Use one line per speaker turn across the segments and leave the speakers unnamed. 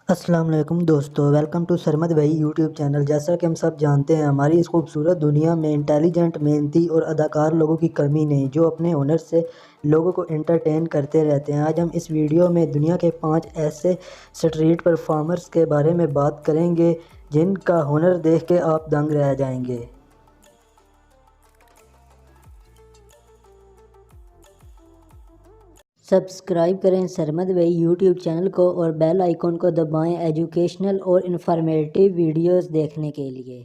السلام علیکم دوستو، ویلکم ٹو سرمد بھائی یوٹیوب چینل۔ جیسا کہ ہم سب جانتے ہیں، ہماری اس خوبصورت دنیا میں انٹیلیجنٹ، محنتی اور اداکار لوگوں کی کمی نہیں، جو اپنے ہنر سے لوگوں کو انٹرٹین کرتے رہتے ہیں۔ آج ہم اس ویڈیو میں دنیا کے 5 ایسے اسٹریٹ پرفارمرز کے بارے میں بات کریں گے جن کا ہنر دیکھ کے آپ دنگ رہ جائیں گے۔ سبسکرائب کریں سرمد بھائی یوٹیوب چینل کو اور بیل آئیکن کو دبائیں ایجوکیشنل اور انفارمیٹیو ویڈیوز دیکھنے کے لیے۔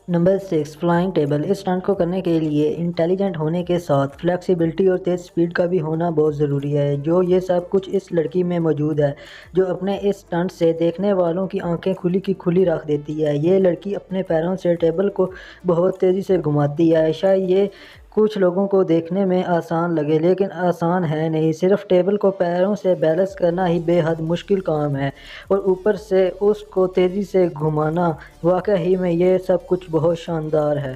نمبر 6، فلائنگ ٹیبل۔ اس اسٹنٹ کو کرنے کے لیے انٹیلیجنٹ ہونے کے ساتھ فلیکسیبلٹی اور تیز سپیڈ کا بھی ہونا بہت ضروری ہے، جو یہ سب کچھ اس لڑکی میں موجود ہے، جو اپنے اس اسٹنٹ سے دیکھنے والوں کی آنکھیں کھلی کی کھلی رکھ دیتی ہے۔ یہ لڑکی اپنے پیروں سے ٹیبل کو بہت تیزی سے گھماتی ہے۔ شاید یہ کچھ لوگوں کو دیکھنے میں آسان لگے، لیکن آسان ہے نہیں۔ صرف ٹیبل کو پیروں سے بیلنس کرنا ہی بے حد مشکل کام ہے، اور اوپر سے اس کو تیزی سے گھمانا، واقعی میں یہ سب کچھ بہت شاندار ہے۔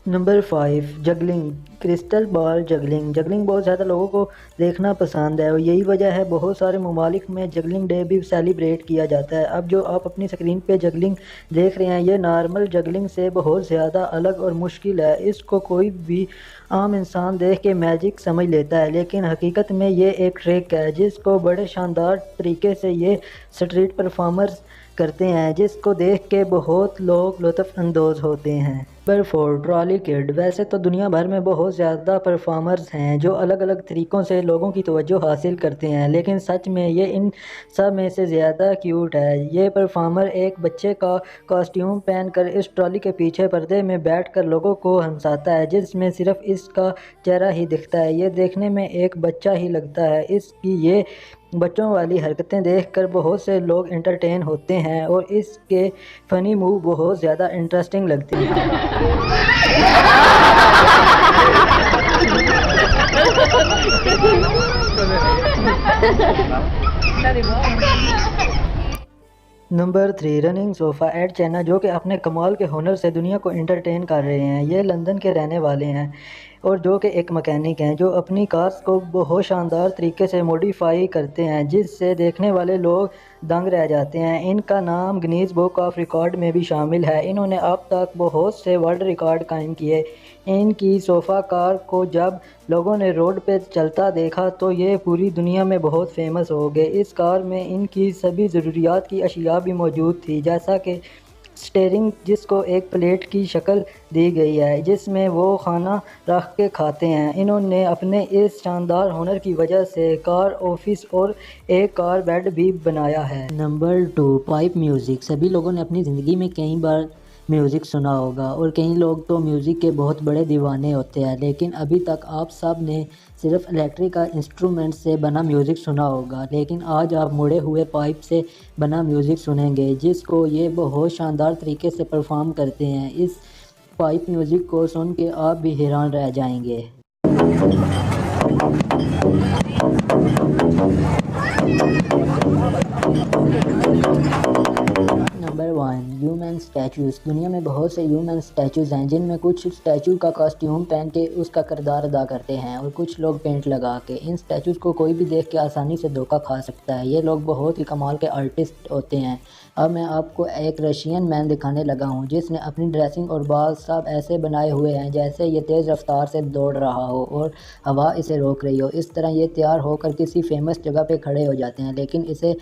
Number 5، juggling. کرسٹل بال جگلنگ۔ جگلنگ بہت زیادہ لوگوں کو دیکھنا پسند ہے، اور یہی وجہ ہے بہت سارے ممالک میں جگلنگ ڈے بھی سیلیبریٹ کیا جاتا ہے۔ اب جو آپ اپنی اسکرین پہ جگلنگ دیکھ رہے ہیں، یہ نارمل جگلنگ سے بہت زیادہ الگ اور مشکل ہے۔ اس کو کوئی بھی عام انسان دیکھ کے میجک سمجھ لیتا ہے، لیکن حقیقت میں یہ ایک ٹرک ہے جس کو بڑے شاندار طریقے سے یہ اسٹریٹ پرفارمرز کرتے ہیں، جس کو دیکھ کے بہت لوگ لطف اندوز ہوتے ہیں۔ نمبر 4، ٹرالی کڈ۔ ویسے تو دنیا بھر میں بہت زیادہ پرفارمرز ہیں جو الگ الگ طریقوں سے لوگوں کی توجہ حاصل کرتے ہیں، لیکن سچ میں یہ ان سب میں سے زیادہ کیوٹ ہے۔ یہ پرفارمر ایک بچے کا کاسٹیوم پہن کر اس ٹرالی کے پیچھے پردے میں بیٹھ کر لوگوں کو ہنساتا ہے، جس میں صرف اس کا چہرہ ہی دکھتا ہے۔ یہ دیکھنے میں ایک بچہ ہی لگتا ہے۔ اس کی یہ بچوں والی حرکتیں دیکھ کر بہت سے لوگ انٹرٹین ہوتے ہیں، اور اس کے فنی موو بہت زیادہ انٹرسٹنگ لگتے ہیں۔ نمبر 3، رننگ صوفہ ایٹ چینا، جو کہ اپنے کمال کے ہنر سے دنیا کو انٹرٹین کر رہے ہیں۔ یہ لندن کے رہنے والے ہیں، اور جو کہ ایک مکینک ہیں جو اپنی کارز کو بہت شاندار طریقے سے موڈیفائی کرتے ہیں، جس سے دیکھنے والے لوگ دنگ رہ جاتے ہیں۔ ان کا نام گنیز بک آف ریکارڈ میں بھی شامل ہے۔ انہوں نے اب تک بہت سے ورلڈ ریکارڈ قائم کیے۔ ان کی صوفہ کار کو جب لوگوں نے روڈ پہ چلتا دیکھا تو یہ پوری دنیا میں بہت فیمس ہو گئے۔ اس کار میں ان کی سبھی ضروریات کی اشیاء بھی موجود تھی، جیسا کہ اسٹیئرنگ، جس کو ایک پلیٹ کی شکل دی گئی ہے جس میں وہ کھانا رکھ کے کھاتے ہیں۔ انہوں نے اپنے اس شاندار ہنر کی وجہ سے کار آفس اور ایک کار بیڈ بھی بنایا ہے۔ Number 2، pipe music. سبھی لوگوں نے اپنی زندگی میں کئی بار میوزک سنا ہوگا، اور کئی لوگ تو میوزک کے بہت بڑے دیوانے ہوتے ہیں، لیکن ابھی تک آپ سب نے صرف الیکٹرک انسٹرومنٹ سے بنا میوزک سنا ہوگا۔ لیکن آج آپ مڑے ہوئے پائپ سے بنا میوزک سنیں گے، جس کو یہ بہت شاندار طریقے سے پرفارم کرتے ہیں۔ اس پائپ میوزک کو سن کے آپ بھی حیران رہ جائیں گے۔ Number 1، human statues. دنیا میں بہت سے ہیومن اسٹیچوز ہیں، جن میں کچھ اسٹیچو کا کاسٹیوم پہن کے اس کا کردار ادا کرتے ہیں، اور کچھ لوگ پینٹ لگا کے۔ ان اسٹیچوز کو کوئی بھی دیکھ کے آسانی سے دھوکہ کھا سکتا ہے۔ یہ لوگ بہت ہی کمال کے آرٹسٹ ہوتے ہیں۔ اب میں آپ کو ایک رشین مین دکھانے لگا ہوں، جس نے اپنی ڈریسنگ اور بال سب ایسے بنائے ہوئے ہیں جیسے یہ تیز رفتار سے دوڑ رہا ہو اور ہوا اسے روک رہی ہو۔ اس طرح یہ تیار ہو کر کسی فیمس جگہ پہ کھڑے ہو جاتے ہیں، لیکن اسے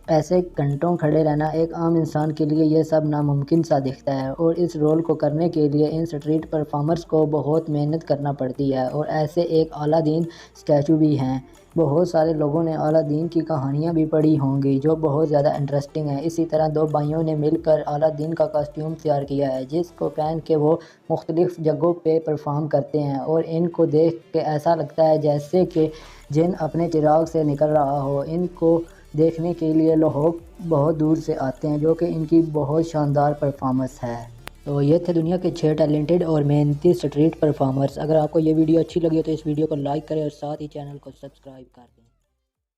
ایسے گھنٹوں کھڑے رہنا ایک عام انسان کے لیے یہ سب ناممکن سا دکھتا ہے، اور اس رول کو کرنے کے لیے ان اسٹریٹ پرفارمرز کو بہت محنت کرنا پڑتی ہے۔ اور ایسے ایک اعلیٰ دین اسٹیچو بھی ہیں۔ بہت سارے لوگوں نے اعلیٰ دین کی کہانیاں بھی پڑھی ہوں گی، جو بہت زیادہ انٹرسٹنگ ہیں۔ اسی طرح 2 بھائیوں نے مل کر اعلیٰ دین کا کاسٹیوم تیار کیا ہے، جس کو پہن کے وہ مختلف جگہوں پہ پرفارم کرتے ہیں، اور ان کو دیکھ کے ایسا لگتا ہے جیسے کہ جن اپنے چراغ سے نکل رہا ہو۔ ان کو دیکھنے کے لیے لوگ بہت دور سے آتے ہیں، جو کہ ان کی بہت شاندار پرفارمنس ہے۔ تو یہ تھے دنیا کے 6 ٹیلنٹڈ اور محنتی اسٹریٹ پرفارمرز۔ اگر آپ کو یہ ویڈیو اچھی لگی ہو تو اس ویڈیو کو لائک کریں، اور ساتھ ہی چینل کو سبسکرائب کر دیں۔